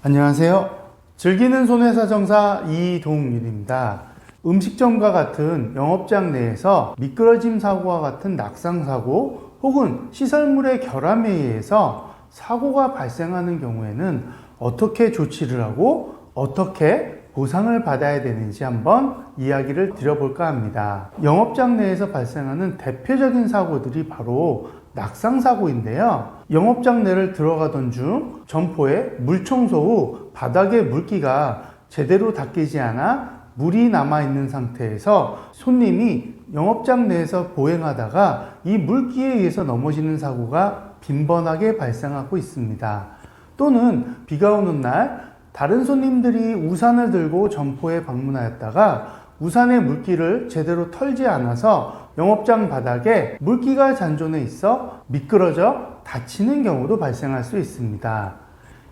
안녕하세요. 즐기는 손해사정사 이동윤입니다. 음식점과 같은 영업장 내에서 미끄러짐 사고와 같은 낙상 사고 혹은 시설물의 결함에 의해서 사고가 발생하는 경우에는 어떻게 조치를 하고 어떻게 보상을 받아야 되는지 한번 이야기를 드려볼까 합니다. 영업장 내에서 발생하는 대표적인 사고들이 바로 낙상 사고인데요. 영업장 내를 들어가던 중 점포에 물 청소 후 바닥에 물기가 제대로 닦이지 않아 물이 남아있는 상태에서 손님이 영업장 내에서 보행하다가 이 물기에 의해서 넘어지는 사고가 빈번하게 발생하고 있습니다. 또는 비가 오는 날 다른 손님들이 우산을 들고 점포에 방문하였다가 우산의 물기를 제대로 털지 않아서 영업장 바닥에 물기가 잔존해 있어 미끄러져 다치는 경우도 발생할 수 있습니다.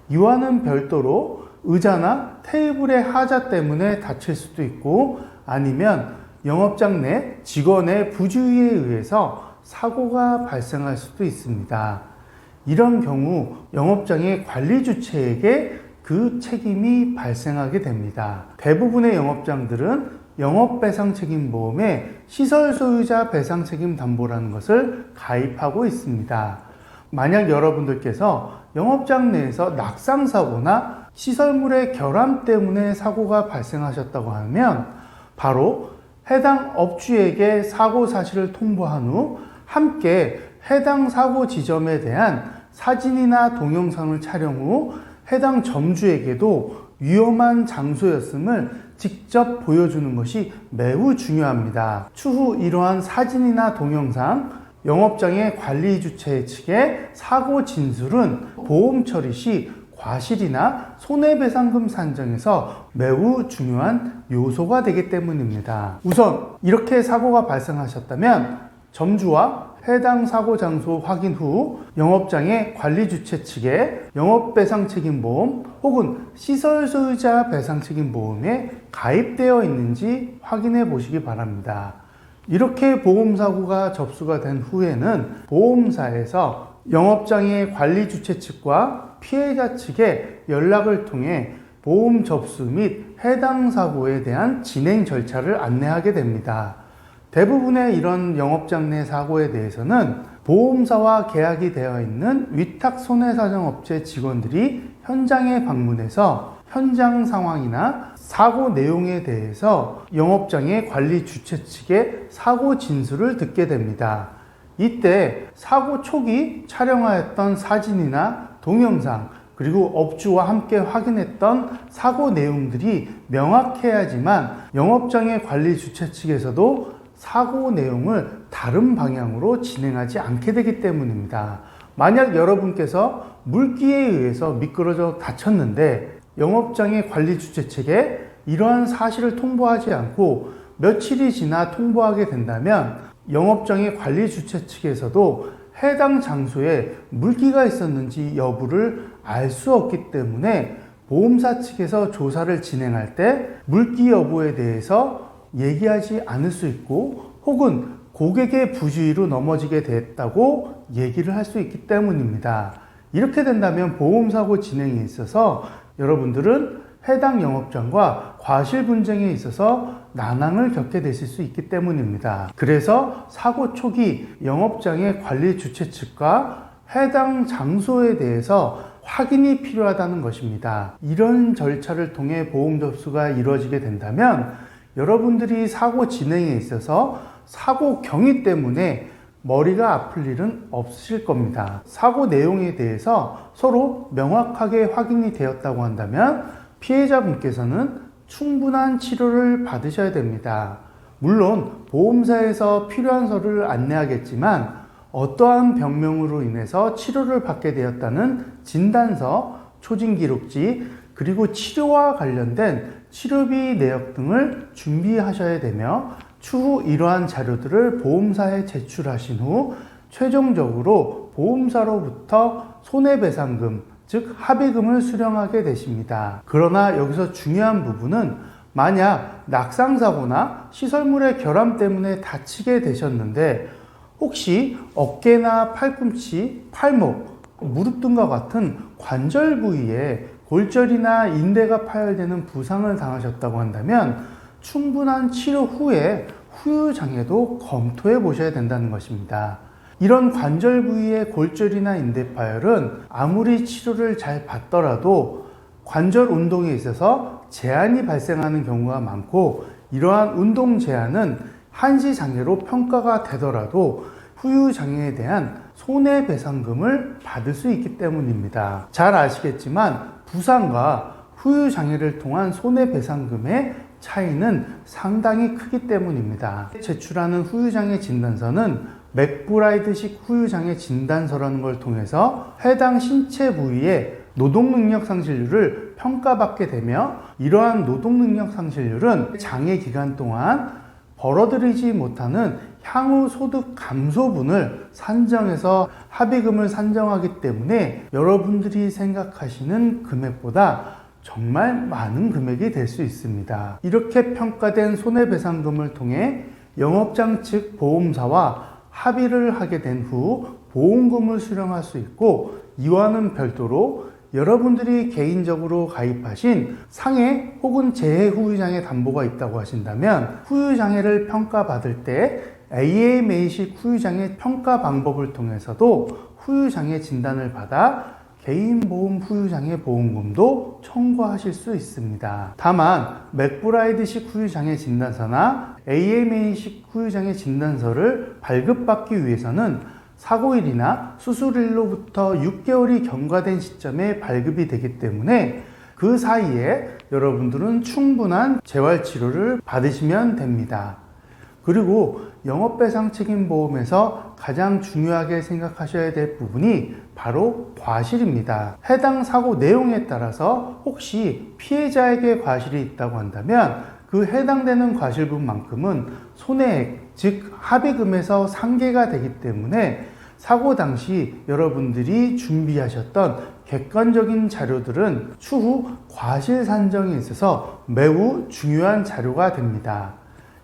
이와는 별도로 의자나 테이블의 하자 때문에 다칠 수도 있고 아니면 영업장 내 직원의 부주의에 의해서 사고가 발생할 수도 있습니다. 이런 경우 영업장의 관리 주체에게 그 책임이 발생하게 됩니다. 대부분의 영업장들은 영업배상책임보험에 시설소유자 배상책임담보라는 것을 가입하고 있습니다. 만약 여러분들께서 영업장 내에서 낙상사고나 시설물의 결함 때문에 사고가 발생하셨다고 하면 바로 해당 업주에게 사고 사실을 통보한 후 함께 해당 사고 지점에 대한 사진이나 동영상을 촬영 후 해당 점주에게도 위험한 장소였음을 직접 보여주는 것이 매우 중요합니다. 추후 이러한 사진이나 동영상, 영업장의 관리 주체 측의 사고 진술은 보험 처리 시 과실이나 손해배상금 산정에서 매우 중요한 요소가 되기 때문입니다. 우선 이렇게 사고가 발생하셨다면 점주와 해당 사고 장소 확인 후 영업장의 관리 주체 측의 영업배상책임보험 혹은 시설소유자 배상책임보험에 가입되어 있는지 확인해 보시기 바랍니다. 이렇게 보험사고가 접수가 된 후에는 보험사에서 영업장의 관리 주체 측과 피해자 측의 연락을 통해 보험 접수 및 해당 사고에 대한 진행 절차를 안내하게 됩니다. 대부분의 이런 영업장 내 사고에 대해서는 보험사와 계약이 되어 있는 위탁 손해사정업체 직원들이 현장에 방문해서 현장 상황이나 사고 내용에 대해서 영업장의 관리 주체 측의 사고 진술을 듣게 됩니다. 이때 사고 초기 촬영하였던 사진이나 동영상 그리고 업주와 함께 확인했던 사고 내용들이 명확해야지만 영업장의 관리 주체 측에서도 사고 내용을 다른 방향으로 진행하지 않게 되기 때문입니다. 만약 여러분께서 물기에 의해서 미끄러져 다쳤는데 영업장의 관리 주체 측에 이러한 사실을 통보하지 않고 며칠이 지나 통보하게 된다면 영업장의 관리 주체 측에서도 해당 장소에 물기가 있었는지 여부를 알 수 없기 때문에 보험사 측에서 조사를 진행할 때 물기 여부에 대해서 얘기하지 않을 수 있고 혹은 고객의 부주의로 넘어지게 됐다고 얘기를 할 수 있기 때문입니다. 이렇게 된다면 보험사고 진행에 있어서 여러분들은 해당 영업장과 과실 분쟁에 있어서 난항을 겪게 되실 수 있기 때문입니다. 그래서 사고 초기 영업장의 관리 주체 측과 해당 장소에 대해서 확인이 필요하다는 것입니다. 이런 절차를 통해 보험 접수가 이루어지게 된다면 여러분들이 사고 진행에 있어서 사고 경위 때문에 머리가 아플 일은 없으실 겁니다. 사고 내용에 대해서 서로 명확하게 확인이 되었다고 한다면 피해자분께서는 충분한 치료를 받으셔야 됩니다. 물론 보험사에서 필요한 서류를 안내하겠지만 어떠한 병명으로 인해서 치료를 받게 되었다는 진단서, 초진기록지, 그리고 치료와 관련된 치료비 내역 등을 준비하셔야 되며 추후 이러한 자료들을 보험사에 제출하신 후 최종적으로 보험사로부터 손해배상금, 즉 합의금을 수령하게 되십니다. 그러나 여기서 중요한 부분은 만약 낙상사고나 시설물의 결함 때문에 다치게 되셨는데 혹시 어깨나 팔꿈치, 팔목, 무릎 등과 같은 관절 부위에 골절이나 인대가 파열되는 부상을 당하셨다고 한다면 충분한 치료 후에 후유장애도 검토해 보셔야 된다는 것입니다. 이런 관절 부위의 골절이나 인대 파열은 아무리 치료를 잘 받더라도 관절 운동에 있어서 제한이 발생하는 경우가 많고, 이러한 운동 제한은 한시장애로 평가가 되더라도 후유장애에 대한 손해배상금을 받을 수 있기 때문입니다. 잘 아시겠지만 부상과 후유장애를 통한 손해배상금의 차이는 상당히 크기 때문입니다. 제출하는 후유장애 진단서는 맥브라이드식 후유장애 진단서라는 걸 통해서 해당 신체 부위의 노동능력 상실률을 평가받게 되며, 이러한 노동능력 상실률은 장애 기간 동안 벌어들이지 못하는 향후 소득 감소분을 산정해서 합의금을 산정하기 때문에 여러분들이 생각하시는 금액보다 정말 많은 금액이 될 수 있습니다. 이렇게 평가된 손해배상금을 통해 영업장 측 보험사와 합의를 하게 된 후 보험금을 수령할 수 있고, 이와는 별도로 여러분들이 개인적으로 가입하신 상해 혹은 재해 후유장애 담보가 있다고 하신다면 후유장애를 평가받을 때 AMA식 후유장애 평가 방법을 통해서도 후유장애 진단을 받아 개인보험 후유장애 보험금도 청구하실 수 있습니다. 다만 맥브라이드식 후유장애 진단서나 AMA식 후유장애 진단서를 발급받기 위해서는 사고일이나 수술일로부터 6개월이 경과된 시점에 발급이 되기 때문에 그 사이에 여러분들은 충분한 재활치료를 받으시면 됩니다. 그리고 영업배상책임보험에서 가장 중요하게 생각하셔야 될 부분이 바로 과실입니다. 해당 사고 내용에 따라서 혹시 피해자에게 과실이 있다고 한다면 그 해당되는 과실분만큼은 손해액, 즉 합의금에서 상계가 되기 때문에 사고 당시 여러분들이 준비하셨던 객관적인 자료들은 추후 과실 산정에 있어서 매우 중요한 자료가 됩니다.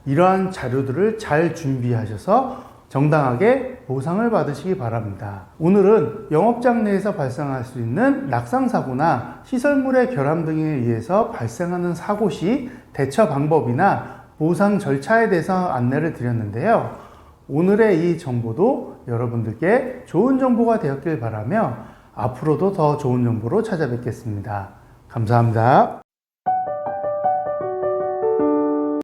이러한 자료들을 잘 준비하셔서 정당하게 보상을 받으시기 바랍니다. 오늘은 영업장 내에서 발생할 수 있는 낙상사고나 시설물의 결함 등에 의해서 발생하는 사고 시 대처 방법이나 보상 절차에 대해서 안내를 드렸는데요. 오늘의 이 정보도 여러분들께 좋은 정보가 되었길 바라며 앞으로도 더 좋은 정보로 찾아뵙겠습니다. 감사합니다.